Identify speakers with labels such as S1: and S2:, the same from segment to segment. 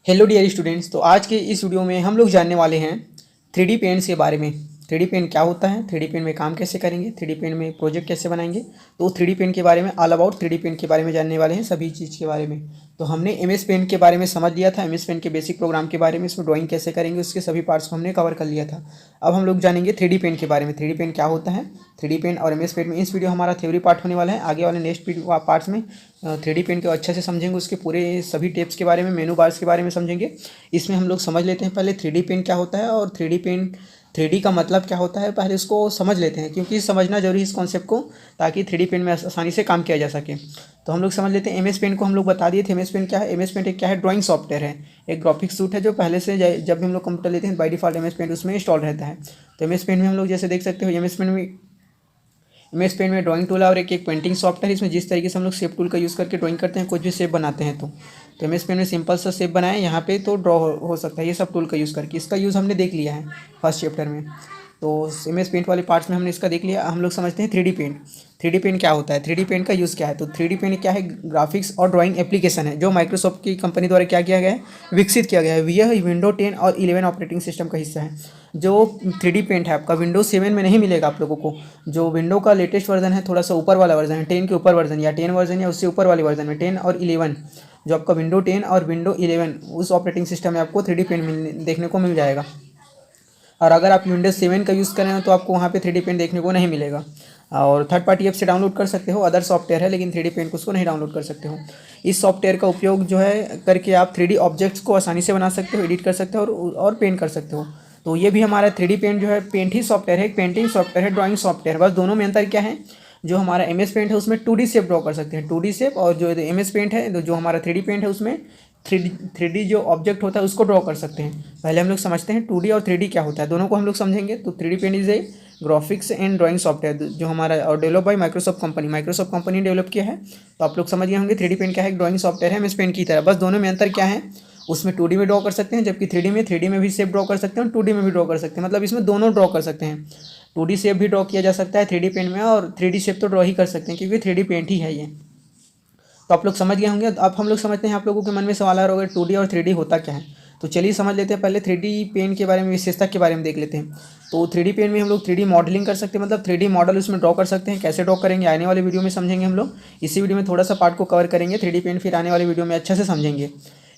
S1: Hello dear students. तो आज के इस वीडियो में हम लोग जानने वाले हैं थ्री डी पेंट्स के बारे में। थ्री डी पेंट क्या होता है, थ्री डी पेंट में काम कैसे करेंगे, थ्री डी पेंट में प्रोजेक्ट कैसे बनाएंगे। तो थ्री डी पेंट के बारे में all about three D paint के बारे में जानने वाले हैं, सभी चीज़ के बारे में। तो हमने एम एस पेंट के बारे में समझ लिया था, एम एस पेंट के बेसिक प्रोग्राम के बारे में, इसमें ड्राइंग कैसे करेंगे उसके सभी पार्ट्स को हमने कवर कर लिया था। अब हम लोग जानेंगे थ्री डी पेंट के बारे में, थ्री डी पेंट क्या होता है, थ्री डी पेंट और एम एस पेंट में। इस वीडियो हमारा थ्योरी पार्ट होने वाला है, आगे वाले नेक्स्ट पार्ट्स में थ्री डी पेंट को अच्छे से समझेंगे, उसके पूरे सभी टिप्स के बारे में, मेनू बार्स के बारे में समझेंगे। इसमें हम लोग समझ लेते हैं पहले थ्री डी पेंट क्या होता है और three D paint three D का मतलब क्या होता है, पहले उसको समझ लेते हैं क्योंकि समझना जरूरी है इस कॉन्सेप्ट को, ताकि थ्री डी पेंट में आसानी से काम किया जा सके। तो हम लोग समझ लेते हैं एम एस पेंट को। हम लोग बता दिए थे एम एस पेंट क्या है। एम एस पेंट एक क्या है, ड्राइंग सॉफ्टवेयर है, एक ग्राफिक सूट है जो पहले से जब भी हम लोग कंप्यूटर लेते हैं by default M S paint उसमें इंस्टॉल रहता है। तो एम एस पेंट में हम लोग जैसे देख सकते हो, एम एस पेंट में ड्राइंग टूल है और एक पेंटिंग सॉफ्टवेयर है। इसमें जिस तरीके से हम लोग शेप टूल का यूज़ करके ड्राइंग करते हैं, कुछ भी शेप बनाते हैं तो एम एस पेंट में सिंपल सा शेप बनाए यहाँ पे तो ड्रॉ हो सकता है ये सब टूल का यूज़ करके। इसका यूज़ हमने देख लिया है फर्स्ट चैप्टर में। तो एम एस पेंट वाले पार्ट्स में हमने इसका देख लिया। हम लोग समझते हैं three D paint. Three D paint क्या होता है, थ्री डी पेंट का यूज़ क्या है। तो थ्री डी पेंट क्या है, ग्राफिक्स और ड्राइंग एप्लीकेशन है जो माइक्रोसॉफ्ट की कंपनी द्वारा क्या किया गया है, विकसित किया गया है। यह विंडो 10 और 11 ऑपरेटिंग सिस्टम का हिस्सा है। जो थ्री डी पेंट है आपका विंडोज 7 में नहीं मिलेगा आप लोगों को। जो विंडो का लेटेस्ट वर्जन है, थोड़ा सा ऊपर वाला वर्जन है, 10 के ऊपर वर्जन या 10 वर्जन या उससे ऊपर वाले वर्जन में 10 और 11, जो आपका विंडो 10 और विंडो 11 उस ऑपरेटिंग सिस्टम में आपको थ्री डी पेंट देखने को मिल जाएगा। और अगर आप विंडोज 7 का यूज़ करें तो आपको वहाँ पे थ्री डी पेंट देखने को नहीं मिलेगा। और थर्ड पार्टी ऐप से डाउनलोड कर सकते हो, अदर सॉफ्टवेयर है, लेकिन थ्री डी पेंट को उसको नहीं डाउनलोड कर सकते हो। इस सॉफ्टवेयर का उपयोग जो है करके आप थ्री डी ऑब्जेक्ट्स को आसानी से बना सकते हो, एडिट कर सकते हो और पेंट कर सकते हो। तो ये भी हमारा थ्री डी पेंट जो है पेंट ही सॉफ्टवेयर है, एक पेंटिंग सॉफ्टवेयर है, ड्राइंग सॉफ्टवेयर। बस दोनों में अंतर क्या है, जो हमारा एम एस पेंट है उसमें 2D शेप ड्रॉ कर सकते हैं, 2D शेप, और जो एम एस पेंट है जो हमारा थ्री डी पेंट है उसमें थ्री डी जो ऑब्जेक्ट होता है उसको ड्रॉ कर सकते हैं। पहले हम लोग समझते हैं 2D और 3D क्या होता है, दोनों को हम लोग समझेंगे। तो three D paint is a graphics and drawing software जो हमारा और डेवलप बाई माइक्रोसॉफ्ट कंपनी ने डेवलप किया है। तो आप लोग समझ गए होंगे थ्री डी पेंट क्या है, ड्राइंग सॉफ्टवेयर है एम एस पेंट की तरह। बस दोनों में अंतर क्या है, उसमें 2D में ड्रॉ कर सकते हैं, जबकि थ्री डी में भी शेप ड्रॉ कर सकते हैं और 2D में भी ड्रॉ कर सकते हैं। मतलब इसमें दोनों ड्रॉ कर सकते हैं, 2D शेप भी ड्रॉ किया जा सकता है थ्री डी पेंट में, और 3D शेप तो ड्रॉ ही कर सकते हैं क्योंकि थ्री डी पेंट ही है ये। तो आप लोग समझ गए होंगे। अब हम लोग समझते हैं, आप लोगों के मन में सवाल आ रहा होगा 2D और 3D होता क्या है। तो चलिए समझ लेते हैं। पहले थ्री डी पेंट के बारे में, विशेषता के बारे में देख लेते हैं। तो थ्री डी पेंट में हम लोग थ्री डी मॉडलिंग कर सकते हैं, मतलब थ्री डी मॉडल उसमें ड्रॉ कर सकते हैं। कैसे ड्रॉ करेंगे आने वाले वीडियो में समझेंगे हम लोग। इसी वीडियो में थोड़ा सा पार्ट को कवर करेंगे थ्री डी पेंट, फिर आने वाले वीडियो में अच्छे से समझेंगे।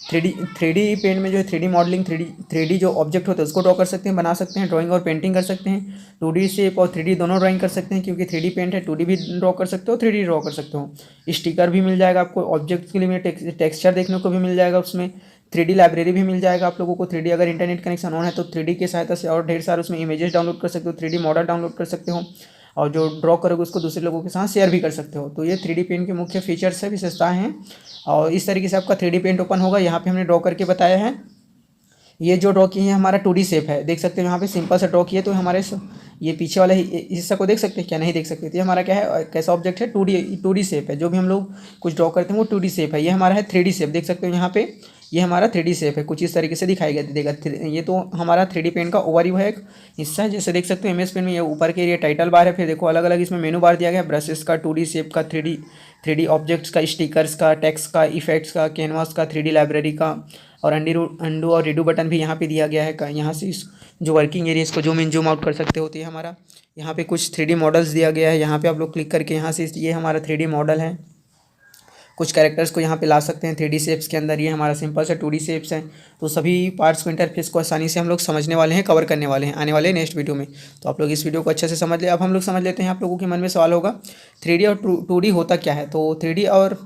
S1: थ्री डी पेंट में जो है three D modelling, three D जो ऑब्जेक्ट होते हैं उसको ड्रॉ कर सकते हैं, बना सकते हैं, ड्राइंग और पेंटिंग कर सकते हैं। 2D शेप और 3D दोनों ड्राइंग कर सकते हैं क्योंकि थ्री डी पेंट है, 2D भी ड्रॉ कर सकते हो, 3D ड्रॉ कर सकते हो। स्टिकर भी मिल जाएगा आपको, ऑब्जेक्ट के लिए टेक्सचर देखने को भी मिल जाएगा उसमें। 3D लाइब्रेरी भी मिल जाएगा आप लोगों को। 3D अगर इंटरनेट कनेक्शन ऑन है तो 3D की सहायता से और ढेर सारे उसमें इमेजेस डाउनलोड कर सकते हो, 3D मॉडल डाउनलोड कर सकते हो, और जो ड्रॉ करोगे उसको दूसरे लोगों के साथ शेयर भी कर सकते हो। तो ये थ्री डी पेंट के मुख्य फीचर्स है, विशेषताएं हैं। और इस तरीके से आपका थ्री डी पेंट ओपन होगा। यहाँ पे हमने ड्रॉ करके बताया है। ये जो ड्रॉ किए हैं हमारा 2D शेप है, देख सकते हो यहाँ पे सिंपल सा ड्रॉ किया। तो हमारे ये पीछे वाला हिस्सा को देख सकते हैं क्या, नहीं देख सकते। तो ये हमारा क्या है, कैसा ऑब्जेक्ट है, 2D शेप है। जो भी हम लोग कुछ ड्रॉ करते हैं वो 2D शेप है। ये हमारा है 3D शेप, देख सकते हो यहाँ पे ये हमारा 3D शेप है, कुछ इस तरीके से दिखाई देगा। ये तो हमारा थ्री डी पेंट का ओवरव्यू है, एक हिस्सा है। जैसे देख सकते हो एम एस पेंट में ये ऊपर के एरिया टाइटल बार है, फिर देखो अलग अलग इसमें मेनू बार दिया गया है, ब्रशेस का, 2D शेप का, थ्री डी ऑब्जेक्ट्स का, स्टिकर्स का, टेक्स्ट का, इफेक्ट्स का, कैनवास का, 3D लाइब्रेरी का, और अंडू और रीडू बटन भी यहाँ पे दिया गया है। यहाँ से इस जो वर्किंग एरिया इसको जूम इन जूम आउट कर सकते होती है हमारा। यहाँ पे कुछ 3D मॉडल्स दिया गया है, यहाँ पे आप लोग क्लिक करके यहाँ से ये हमारा 3D मॉडल है। कुछ कैरेक्टर्स को यहाँ पे ला सकते हैं 3D शेप्स के अंदर। ये हमारा सिंपल सा 2D शेप्स हैं। तो सभी पार्ट्स को, इंटरफेस को आसानी से हम लोग समझने वाले हैं, कवर करने वाले हैं आने वाले नेक्स्ट वीडियो में। तो आप लोग इस वीडियो को अच्छे से समझ ले। अब हम लोग समझ लेते हैं, आप लोगों के मन में सवाल होगा 3D और 2D होता क्या है। तो 3D और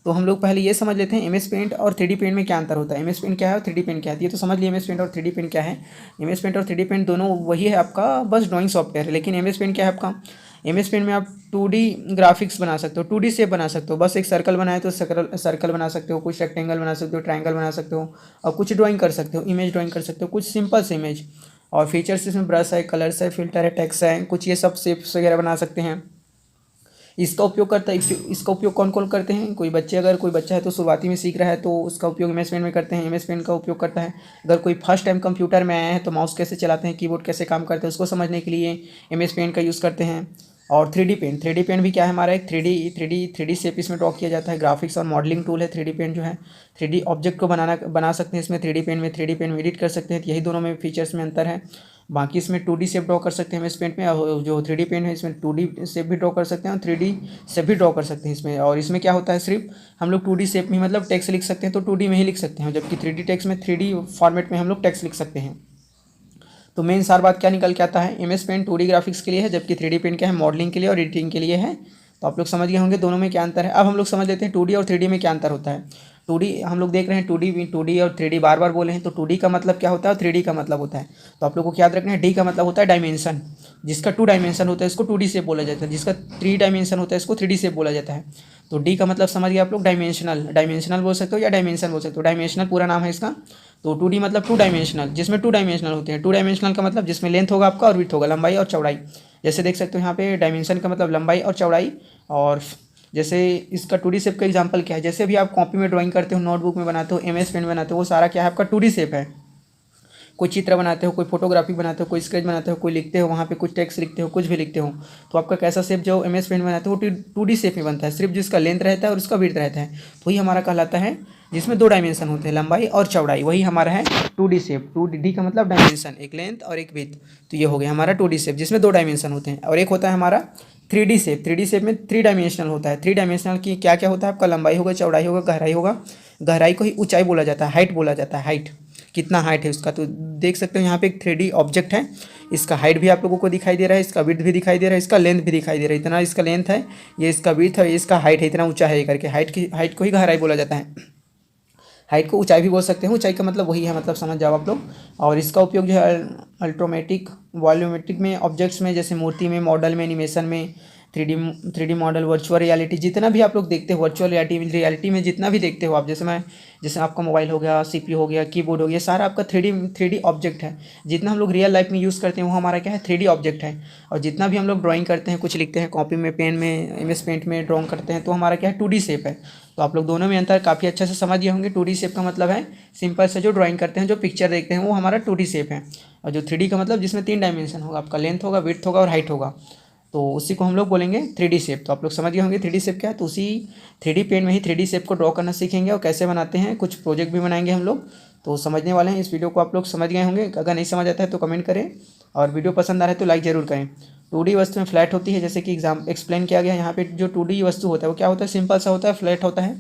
S1: तो हम लोग पहले ये समझ लेते हैं एम एस पेंट और थ्री डी पेंट में क्या अंतर होता है। एम एस पेंट क्या है और थ्री डी पेंट क्या है, ये तो समझ लिया एम एस पेंट और थ्री डी पेंट क्या है। एम एस पेंट और थ्री डी पेंट दोनों वही है आपका, बस ड्राइंग सॉफ्टवेयर है। लेकिन एम एस पेंट क्या है आपका, एम एस पेंट में आप 2D ग्राफिक्स बना सकते हो, 2D शेप बना सकते हो। बस एक सर्कल बनाए तो सर्कल बना सकते हो, कुछ रेक्टेंगल बना सकते हो, ट्रायंगल बना सकते हो, और कुछ ड्राइंग कर सकते हो, इमेज ड्राइंग कर सकते हो, कुछ सिंपल से इमेज। और फीचर्स इसमें ब्रश है, कलर्स है, फिल्टर है, टेक्स्ट है, कुछ ये सब शेप्स वगैरह बना सकते हैं। इसका उपयोग कौन कौन करते हैं? अगर कोई बच्चा है तो शुरुआती में सीख रहा है तो उसका उपयोग एम एस पेंट में करते हैं, एम एस पेंट का उपयोग करता है। अगर कोई फर्स्ट टाइम कंप्यूटर में आया है तो माउस कैसे चलाते हैं, कीबोर्ड कैसे काम करते हैं, उसको समझने के लिए एम एस पेंट का यूज़ करते हैं। और 3D पेंट भी क्या है हमारा, एक थ्री डी शेप इसमें ड्रॉ किया जाता है। ग्राफिक्स और मॉडलिंग टूल है 3D पेंट जो है। 3D ऑब्जेक्ट को बना सकते हैं इसमें 3D पेंट में, 3D पेंट में एडिट कर सकते हैं। यही दोनों में फीचर्स में अंतर है। बाकी इसमें 2D शेप ड्रॉ कर सकते हैं इस पेंट में, और जो 3D पेंट है इसमें 2D शेप भी ड्रॉ कर सकते हैं और 3D शेप भी ड्रॉ कर सकते हैं इसमें। और इसमें क्या होता है, सिर्फ हम लोग 2D शेप में मतलब टेक्स्ट लिख सकते हैं तो 2D में ही लिख सकते हैं, जबकि 3D टेक्स्ट में 3D फॉर्मेट में हम लोग टेक्स्ट लिख सकते हैं। तो मेन सार बात क्या निकल के आता है, M S paint 2D graphics के लिए है, जबकि 3D पेंट क्या है, मॉडलिंग के लिए और एडिटिंग के लिए है। तो आप लोग समझ गए होंगे दोनों में क्या अंतर है। अब हम लोग समझ लेते हैं 2D और 3D में क्या अंतर होता है। 2D हम लोग देख रहे हैं, 2D और 3D बार बार बोले हैं, तो 2D का मतलब क्या होता है और 3D का मतलब होता है। तो आप लोग को याद रखना है, D का मतलब होता है डायमेंशन। जिसका 2 डायमेंशन होता है इसको 2D शेप बोला जाता है, जिसका 3 डायमेंशन होता है इसको 3D शेप बोला जाता है। तो D का मतलब समझ गए आप लोग, डायमेंशनल बोल सकते हो या डायमेंशन बोल सकते हो। डायमेंशनल पूरा नाम है इसका। तो 2D मतलब 2 डायमेंशनल, जिसमें 2 डायमेंशनल होते हैं। 2 डायमेंशनल का मतलब जिसमें लेंथ होगा आपका और विड्थ होगा, लंबाई और चौड़ाई। जैसे देख सकते हो यहाँ पे डायमेंशन का मतलब लंबाई और चौड़ाई। और जैसे इसका 2D शेप का एग्जांपल क्या है, जैसे भी आप कॉपी में ड्राइंग करते हो, नोटबुक में बनाते हो, एम एस पेंट बनाते हो, वो सारा क्या है आपका 2D शेप है। कोई चित्र बनाते हो, कोई फोटोग्राफी बनाते हो, कोई स्केच बनाते हो, कोई लिखते हो, वहाँ पे कुछ टेक्स्ट लिखते हो, कुछ भी लिखते हो, तो आपका कैसा शेप जो एम एस पेंट बनाते हो वो 2D शेप में बनता है। सिर्फ जिसका लेंथ रहता है और उसका विड्थ रहता है, तो वही हमारा कहलाता है जिसमें 2 डायमेंशन होते हैं, लंबाई और चौड़ाई, वही हमारा है 2D शेप। 2D का मतलब डायमेंशन, एक लेंथ और एक विड्थ। तो ये हो गया हमारा 2D शेप जिसमें 2 डायमेंशन होते हैं। और एक होता है हमारा 3D शेप। 3D शेप में 3 डायमेंशनल होता है। 3 डायमेंशनल की क्या क्या होता है आपका, लंबाई होगा, चौड़ाई होगा, गहराई होगा। गहराई को ही ऊंचाई बोला जाता है, हाइट बोला जाता है, हाइट कितना हाइट है उसका। तो देख सकते हो यहाँ पे एक 3D ऑब्जेक्ट है, इसका हाइट भी आप लोगों को दिखाई दे रहा है, इसका विड्थ भी दिखाई दे रहा है, इसका लेंथ भी दिखाई दे रहा है। इतना इसका लेंथ है, ये इसका विड्थ है, इसका हाइट है, इतना ऊंचा है ये करके। हाइट को ही गहराई बोला जाता है। हाइट को ऊंचाई भी बोल सकते हैं, ऊंचाई का मतलब वही है, मतलब समझ जाओ आप लोग। और इसका उपयोग जो है अल्ट्रोमेटिक, वॉल्यूमेट्रिक में, ऑब्जेक्ट्स में, जैसे मूर्ति में, मॉडल में, एनिमेशन में, 3D मॉडल, वर्चुअल रियलिटी, जितना भी आप लोग देखते हो वर्चुअल रियलिटी में जितना भी देखते हो आप, जैसे आपका मोबाइल हो गया, CPU हो गया, कीबोर्ड हो गया, सारा आपका 3D ऑब्जेक्ट है। जितना हम लोग रियल लाइफ में यूज़ करते हैं वो हमारा क्या है, 3D ऑब्जेक्ट है। और जितना भी हम लोग ड्राइंग करते हैं, कुछ लिखते हैं कॉपी में, पेन में, MS पेंट में ड्राइंग करते हैं, तो हमारा क्या है 2D शेप है। तो आप लोग दोनों में अंतर काफ़ी अच्छे से समझ गए होंगे। 2D शेप का मतलब है सिंपल से जो ड्राइंग करते हैं, जो पिक्चर देखते हैं, वो हमारा 2D शेप है। और जो 3D का मतलब जिसमें 3 डायमेंशन होगा, आपका लेंथ होगा, विड्थ होगा और हाइट होगा, तो उसी को हम लोग बोलेंगे 3D शेप। तो आप लोग समझ गए होंगे 3D शेप क्या है। तो उसी 3D पेंट में ही 3D शेप को ड्रॉ करना सीखेंगे और कैसे बनाते हैं, कुछ प्रोजेक्ट भी बनाएंगे हम लोग, तो समझने वाले हैं। इस वीडियो को आप लोग समझ गए होंगे। अगर नहीं समझ आता है तो कमेंट करें, और वीडियो पसंद आ रहा है तो लाइक ज़रूर करें। 2D वस्तु में फ्लैट होती है, जैसे कि एक्सप्लेन किया गया यहाँ पे। जो 2D वस्तु होता है वो क्या होता है, सिंपल सा होता है, फ्लैट होता है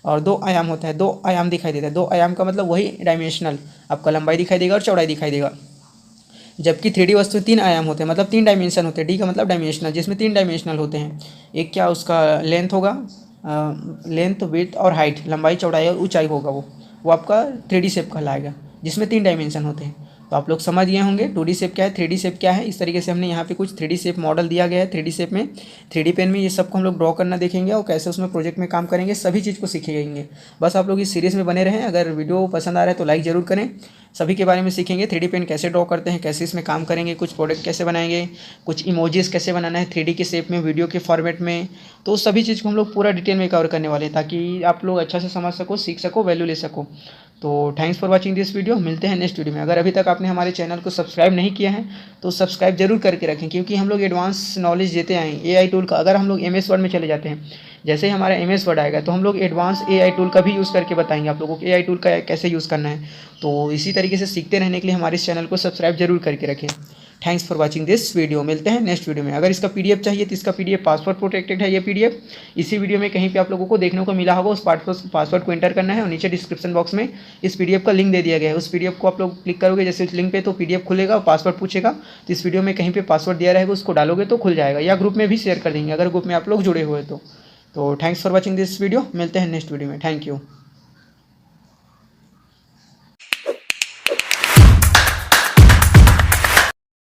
S1: और 2 आयाम होता है। 2 आयाम दिखाई देता है। 2 आयाम का मतलब वही डायमेंशनल, आपका लंबाई दिखाई देगा और चौड़ाई दिखाई देगा। जबकि 3D वस्तु 3 आयाम होते हैं, मतलब 3 डायमेंशन होते हैं। D का मतलब डायमेंशनल, जिसमें 3 डायमेंशनल होते हैं। एक क्या उसका लेंथ होगा, लेंथ, विड्थ और हाइट, लंबाई, चौड़ाई और ऊंचाई होगा, वो आपका 3D शेप कहलाएगा, जिसमें 3 डायमेंशन होते हैं। तो आप लोग समझ गए होंगे 2D शेप क्या है, 3D शेप क्या है। इस तरीके से हमने यहाँ पे कुछ 3D शेप मॉडल दिया गया है। 3D शेप में 3D पेन में ये सबको हम लोग ड्रॉ करना देखेंगे और कैसे उसमें प्रोजेक्ट में काम करेंगे, सभी चीज़ को सीखेंगे। बस आप लोग इस सीरीज़ में बने रहें। अगर वीडियो पसंद आ रहा है तो लाइक ज़रूर करें। सभी के बारे में सीखेंगे, 3D पेन कैसे ड्रॉ करते हैं, कैसे इसमें काम करेंगे, कुछ प्रोडक्ट कैसे बनाएंगे, कुछ इमोजीज कैसे बनाना है 3D के शेप में, वीडियो के फॉर्मेट में। तो सभी चीज़ को हम लोग पूरा डिटेल में कवर करने वाले हैं, ताकि आप लोग अच्छा से समझ सको, सीख सको, वैल्यू ले सको। तो thanks for watching this video. मिलते हैं नेक्स्ट वीडियो में। अगर अभी तक आपने हमारे चैनल को सब्सक्राइब नहीं किया है तो सब्सक्राइब जरूर करके रखें, क्योंकि हम लोग एडवांस नॉलेज देते हैं AI टूल का। अगर हम लोग MS वर्ड में चले जाते हैं, जैसे ही हमारा MS वर्ड आएगा तो हम लोग एडवांस AI टूल का भी यूज़ करके बताएंगे आप लोगों को, AI टूल का कैसे यूज़ करना है। तो इसी तरीके से सीखते रहने के लिए हमारे इस चैनल को सब्सक्राइब जरूर करके रखें। Thanks for watching this video. मिलते हैं नेक्स्ट वीडियो में। अगर इसका PDF चाहिए तो इसका PDF पासवर्ड प्रोटेक्टेड है। ये PDF इसी वीडियो में कहीं पे आप लोगों को देखने को मिला होगा। उस पासवर्ड को एंटर करना है और नीचे डिस्क्रिप्शन बॉक्स में इस PDF का लिंक दे दिया गया है। उस PDF को आप लोग क्लिक करोगे जैसे उस लिंक पे, तो PDF खुलेगा और पासवर्ड पूछेगा। तो इस वीडियो में कहीं पर पासवर्ड दिया रहेगा, उसको डालोगे तो खुल जाएगा, या ग्रुप में भी शेयर कर देंगे अगर ग्रुप में आप लोग जुड़े हुए तो thanks for watching this video. मिलते हैं नेक्स्ट वीडियो में। Thank you.